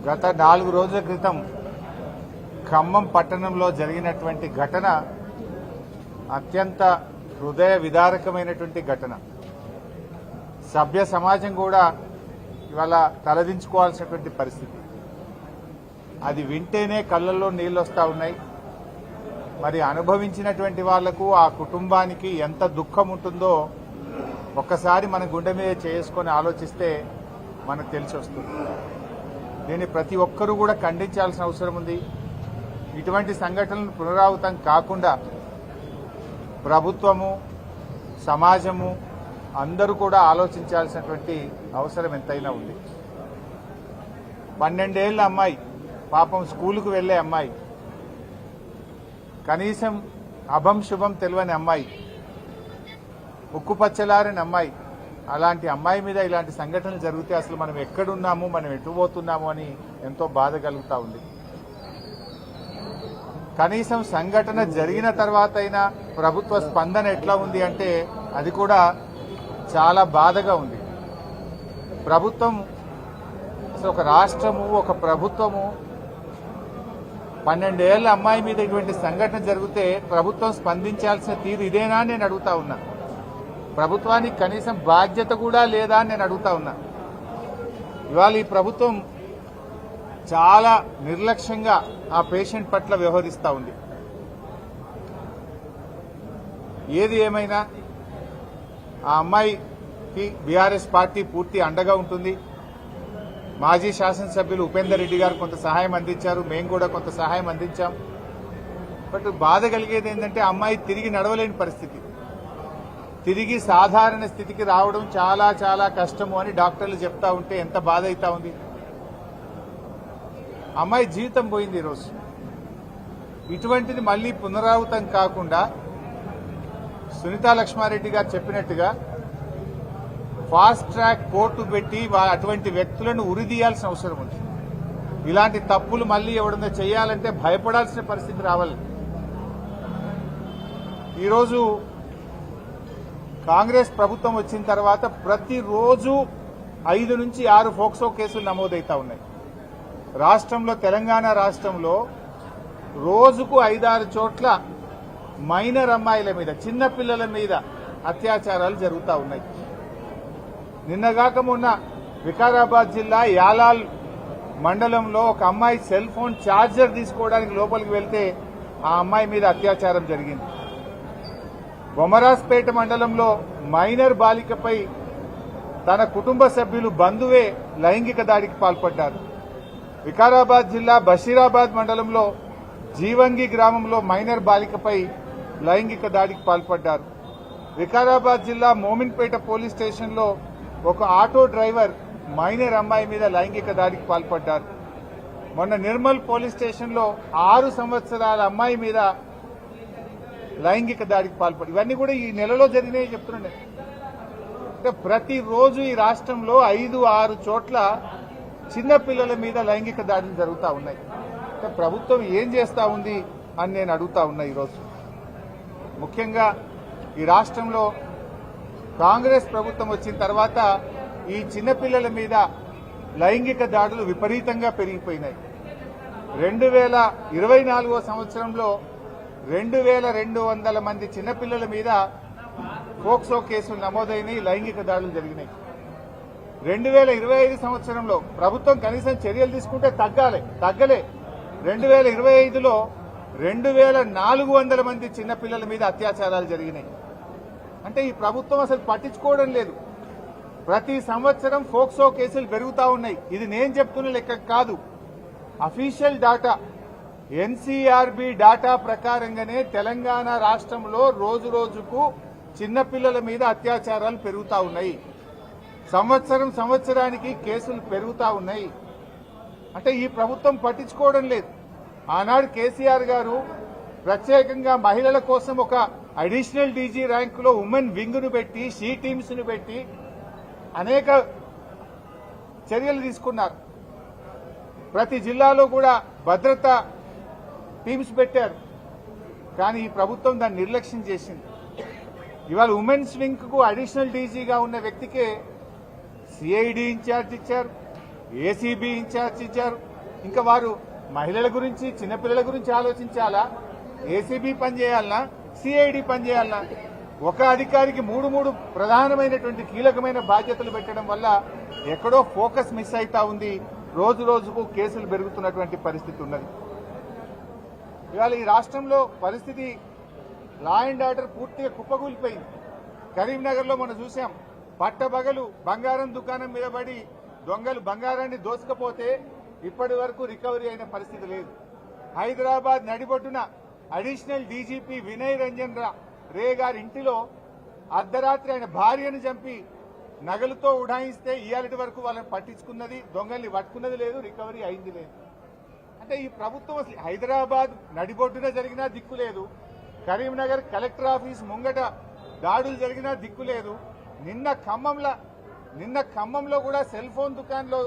గత 4 రోజుల క్రితం ఖమ్మం పట్టణంలో జరిగినటువంటి ఘటన అత్యంత హృదయ విదారకమైనటువంటి ఘటన. సభ్య సమాజం కూడా ఇవాళ తలదించుకోవాల్సినటువంటి పరిస్థితి. అది వింటేనే కళ్ళల్లో నీళ్ళు వస్తూ ఉన్నాయి. మరి అనుభవించినటువంటి వాళ్లకు ఆ కుటుంబానికి ఎంత దుఃఖం ఉంటుందో ఒక్కసారి మన గుండె మీద చేసుకొని ఆలోచిస్తే మనకు తెలిసి వస్తుంది. దీన్ని ప్రతి ఒక్కరూ కూడా ఖండించాల్సిన అవసరం ఉంది. ఇటువంటి సంఘటనలు పునరావృతం కాకుండా ప్రభుత్వము, సమాజము అందరూ కూడా ఆలోచించాల్సినటువంటి అవసరం ఎంతైనా ఉంది. 12 ఏళ్ల అమ్మాయి, పాపం స్కూలుకు వెళ్లే అమ్మాయి, కనీసం అభం శుభం తెలియని అమ్మాయి, ఉక్కుపచ్చలారని అమ్మాయి. అలాంటి అమ్మాయి మీద ఇలాంటి సంఘటనలు జరిగితే అసలు మనం ఎక్కడున్నాము, మనం ఎటు పోతున్నాము అని ఎంతో బాధ కలుగుతా ఉంది. కనీసం సంఘటన జరిగిన తర్వాత అయినా ప్రభుత్వ స్పందన ఎట్లా ఉంది అంటే అది కూడా చాలా బాధగా ఉంది. ప్రభుత్వం, ఒక రాష్ట్రము, ఒక ప్రభుత్వము 12 ఏళ్ల అమ్మాయి మీద ఇటువంటి సంఘటన జరిగితే ప్రభుత్వం స్పందించాల్సిన తీరు ఇదేనా అని నేను అడుగుతా ఉన్నా. ప్రభుత్వానికి కనీసం బాధ్యత కూడా లేదా అని నేను అడుగుతా ఉన్నా. ఇవాళ ఈ ప్రభుత్వం చాలా నిర్లక్ష్యంగా ఆ పేషెంట్ పట్ల వ్యవహరిస్తూ ఉంది. ఏది ఏమైనా ఆ అమ్మాయికి బీఆర్ఎస్ పార్టీ పూర్తి అండగా ఉంటుంది. మాజీ శాసనసభ్యులు ఉపేందర్ రెడ్డి గారు కొంత సహాయం అందించారు, మేము కూడా కొంత సహాయం అందించాం. బట్ బాధ కలిగేది ఏంటంటే అమ్మాయి తిరిగి నడవలేని పరిస్థితి, తిరిగి సాధారణ స్థితికి రావడం చాలా చాలా కష్టము అని డాక్టర్లు చెప్తా ఉంటే ఎంత బాధ అవుతా ఉంది. అమ్మాయి జీవితం పోయింది ఈరోజు. ఇటువంటిది మళ్లీ పునరావృతం కాకుండా సునీతా లక్ష్మారెడ్డి గారు చెప్పినట్టుగా ఫాస్ట్ ట్రాక్ కోర్టు పెట్టి అటువంటి వ్యక్తులను ఉరిదీయాల్సిన అవసరం ఉంది. ఇలాంటి తప్పులు మళ్లీ ఎవడన్నా చేయాలంటే భయపడాల్సిన పరిస్థితి రావాలి. ఈరోజు కాంగ్రెస్ ప్రభుత్వం వచ్చిన తర్వాత ప్రతిరోజు 5 నుంచి 6 పోక్సో కేసులు నమోదవుతా ఉన్నాయి. రాష్ట్రంలో, తెలంగాణ రాష్ట్రంలో రోజుకు 5-6 చోట్ల మైనర్ అమ్మాయిల మీద, చిన్న పిల్లల మీద అత్యాచారాలు జరుగుతూ ఉన్నాయి. నిన్నగాక మొన్న వికారాబాద్ జిల్లా యాలాల్ మండలంలో ఒక అమ్మాయి సెల్ ఫోన్ ఛార్జర్ తీసుకోవడానికి లోపలికి వెళ్తే ఆ అమ్మాయి మీద అత్యాచారం జరిగింది. బొమరాజ్పేట మండలంలో మైనర్ బాలికపై తన కుటుంబ సభ్యులు, బంధువే లైంగిక దాడికి పాల్పడ్డారు. వికారాబాద్ జిల్లా బషీరాబాద్ మండలంలో జీవంగి గ్రామంలో మైనర్ బాలికపై లైంగిక దాడికి పాల్పడ్డారు. వికారాబాద్ జిల్లా మోమిన్పేట పోలీస్ స్టేషన్లో ఒక ఆటో డ్రైవర్ మైనర్ అమ్మాయి మీద లైంగిక దాడికి పాల్పడ్డారు. మొన్న నిర్మల్ పోలీస్ స్టేషన్లో 6 సంవత్సరాల అమ్మాయి మీద లైంగిక దాడికి పాల్పడి, ఇవన్నీ కూడా ఈ నెలలో జరిగినాయి చెప్తుండే. అంటే ప్రతిరోజు ఈ రాష్ట్రంలో 5-6 చోట్ల చిన్న పిల్లల మీద లైంగిక దాడులు జరుగుతూ ఉన్నాయి. అంటే ప్రభుత్వం ఏం చేస్తా ఉంది అని నేను అడుగుతా ఉన్నా. ఈరోజు ముఖ్యంగా ఈ రాష్ట్రంలో కాంగ్రెస్ ప్రభుత్వం వచ్చిన తర్వాత ఈ చిన్నపిల్లల మీద లైంగిక దాడులు విపరీతంగా పెరిగిపోయినాయి. 2024 సంవత్సరంలో 2200 మంది చిన్నపిల్లల మీద పోక్సో కేసులు నమోదైనాయి, లైంగిక దాడులు జరిగినాయి. 2025 సంవత్సరంలో ప్రభుత్వం కనీసం చర్యలు తీసుకుంటే తగ్గలే. 2025లో 2400 మంది చిన్నపిల్లల మీద అత్యాచారాలు జరిగినాయి. అంటే ఈ ప్రభుత్వం అసలు పట్టించుకోవడం లేదు. ప్రతి సంవత్సరం పోక్సో కేసులు పెరుగుతా ఉన్నాయి. ఇది నేను చెప్తున్న లెక్క కాదు, అఫీషియల్ డాటా, ఎన్సీఆర్బీ డాటా ప్రకారంగానే తెలంగాణ రాష్ట్రంలో రోజు రోజుకు చిన్నపిల్లల మీద అత్యాచారాలు పెరుగుతా ఉన్నాయి. సంవత్సరానికి కేసులు పెరుగుతా ఉన్నాయి. అంటే ఈ ప్రభుత్వం పట్టించుకోవడం లేదు. ఆనాడు కేసీఆర్ గారు ప్రత్యేకంగా మహిళల కోసం ఒక అడిషనల్ డీజీ ర్యాంకులో ఉమెన్ వింగ్ ను పెట్టి, షీ టీమ్స్ ను పెట్టి అనేక చర్యలు తీసుకున్నారు. ప్రతి జిల్లాలో కూడా భద్రతా టీమ్స్ పెట్టారు. కానీ ఈ ప్రభుత్వం దాన్ని నిర్లక్ష్యం చేసింది. ఇవాళ ఉమెన్స్ వింగ్ కు అడిషనల్ డీజీగా ఉన్న వ్యక్తికే సిఐడి ఇన్ఛార్జ్ ఇచ్చారు, ఏసీబీ ఇన్ఛార్జ్ ఇచ్చారు, ఇంకా వారు మహిళల గురించి చిన్నపిల్లల గురించి ఆలోచించాలా, ఏసీబీ పనిచేయాలనా, సిఐడి పనిచేయాలనా? ఒక అధికారికి మూడు ప్రధానమైనటువంటి కీలకమైన బాధ్యతలు పెట్టడం వల్ల ఎక్కడో ఫోకస్ మిస్ అవుతా ఉంది. రోజు రోజుకు కేసులు పెరుగుతున్నటువంటి పరిస్థితి ఉన్నది. ఇవాళ ఈ రాష్ట్రంలో పరిస్థితి లా అండ్ ఆర్డర్ పూర్తిగా కుప్పకూలిపోయింది. కరీంనగర్లో మనం చూసాం, పట్టబగలు బంగారం దుకాణం మీద పడి దొంగలు బంగారాన్ని దోసుకపోతే ఇప్పటి వరకు రికవరీ అయిన పరిస్థితి లేదు. హైదరాబాద్ నడిబొడ్డున అడిషనల్ డీజీపీ వినయ్ రంజన్ రే గారి ఇంటిలో అర్ధరాత్రి ఆయన భార్యను చంపి నగలుతో ఉడాయిస్తే ఇయాలటి వరకు వాళ్ళని పట్టించుకున్నది, దొంగల్ని పట్టుకున్నది లేదు, రికవరీ అయింది లేదు. అంటే ఈ ప్రభుత్వం అసలు హైదరాబాద్ నడిబొడ్డున జరిగినా దిక్కు లేదు, కరీంనగర్ కలెక్టర్ ఆఫీస్ ముంగట దాడులు జరిగినా దిక్కు లేదు. నిన్న ఖమ్మంలో కూడా సెల్ ఫోన్ దుకాణంలో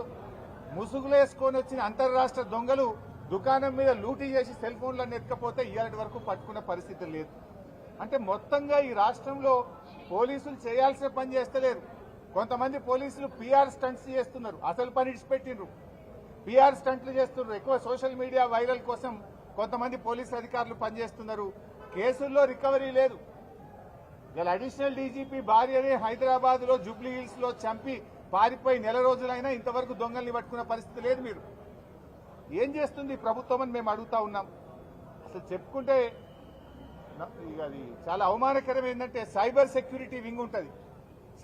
ముసుగులేసుకొని వచ్చిన అంతర్రాష్ట్ర దొంగలు దుకాణం మీద లూటీ చేసి సెల్ ఫోన్లను ఎత్తుకపోతే ఇయాలటి వరకు పట్టుకున్న పరిస్థితి లేదు. అంటే మొత్తంగా ఈ రాష్ట్రంలో పోలీసులు చేయాల్సిన పని చేస్తలేరు. కొంతమంది పోలీసులు పీఆర్ స్టంట్స్ చేస్తున్నారు, అసలు పని ఇడిచిపెట్టిండ్రు, పీఆర్ స్టంట్లు చేస్తున్నారు. ఎక్కువ సోషల్ మీడియా వైరల్ కోసం కొంతమంది పోలీసు అధికారులు పనిచేస్తున్నారు. కేసుల్లో రికవరీ లేదు. ఇలా అడిషనల్ డీజీపీ భార్యని హైదరాబాద్ లో జూబ్లీ హిల్స్ లో చంపి పారిపోయి నెల రోజులైనా ఇంతవరకు దొంగల్ని పట్టుకున్న పరిస్థితి లేదు. మీరు ఏం చేస్తుంది ప్రభుత్వం అని మేము అడుగుతా ఉన్నాం. అసలు చెప్పుకుంటే అది చాలా అవమానకరం. ఏంటంటే సైబర్ సెక్యూరిటీ వింగ్ ఉంటుంది.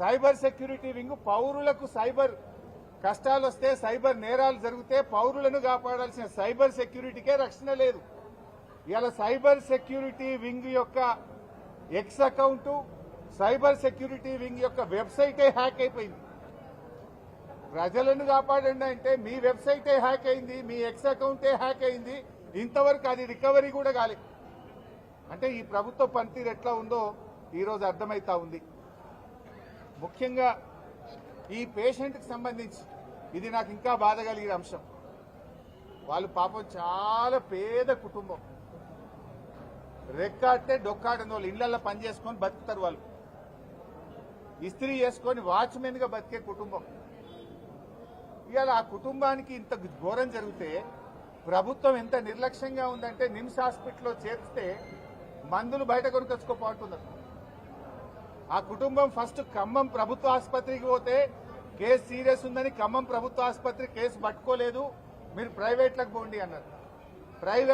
సైబర్ సెక్యూరిటీ వింగ్ పౌరులకు సైబర్ కష్టాలు వస్తే, సైబర్ నేరాలు జరిగితే పౌరులను కాపాడాల్సిన సైబర్ సెక్యూరిటీకే రక్షణ లేదు. ఇలా సైబర్ సెక్యూరిటీ వింగ్ యొక్క X account, cyber security wing యొక్క వెబ్సైటే హ్యాక్ అయిపోయింది. ప్రజలను కాపాడండి అంటే మీ వెబ్సైటే హ్యాక్ అయింది, మీ ఎక్స్ అకౌంటే హ్యాక్ అయింది, ఇంతవరకు అది రికవరీ కూడా కాలేదు. అంటే ఈ ప్రభుత్వ పనితీరు ఎట్లా ఉందో ఈరోజు అర్థమైతా ఉంది. ముఖ్యంగా ఈ పేషెంట్కి సంబంధించి ఇది నాకు ఇంకా బాధ కలిగిన అంశం. వాళ్ళు పాపం చాలా పేద కుటుంబం, రెక్కాడితే డొక్కాడని వాళ్ళు ఇళ్లలో పని చేసుకొని బతుకుతారు. వాళ్ళు ఇస్త్రీ చేసుకొని వాచ్మెన్ గా బతికే కుటుంబం. ఇవాళ ఆ కుటుంబానికి ఇంత ఘోరం జరిగితే ప్రభుత్వం ఎంత నిర్లక్ష్యంగా ఉందంటే నిమ్స్ హాస్పిటల్లో చేర్చితే మందులు బయట కొనుకొచ్చుకోపోతున్నారు. ఆ కుటుంబం ఫస్ట్ ఖమ్మం ప్రభుత్వ ఆసుపత్రికి పోతే కేసు సీరియస్ ఉందని ఖమ్మం ప్రభుత్వ ఆసుపత్రి కేసు పట్టుకోలేదు, మీరు ప్రైవేట్లకు పోండి అన్నారు. ప్రైవేట్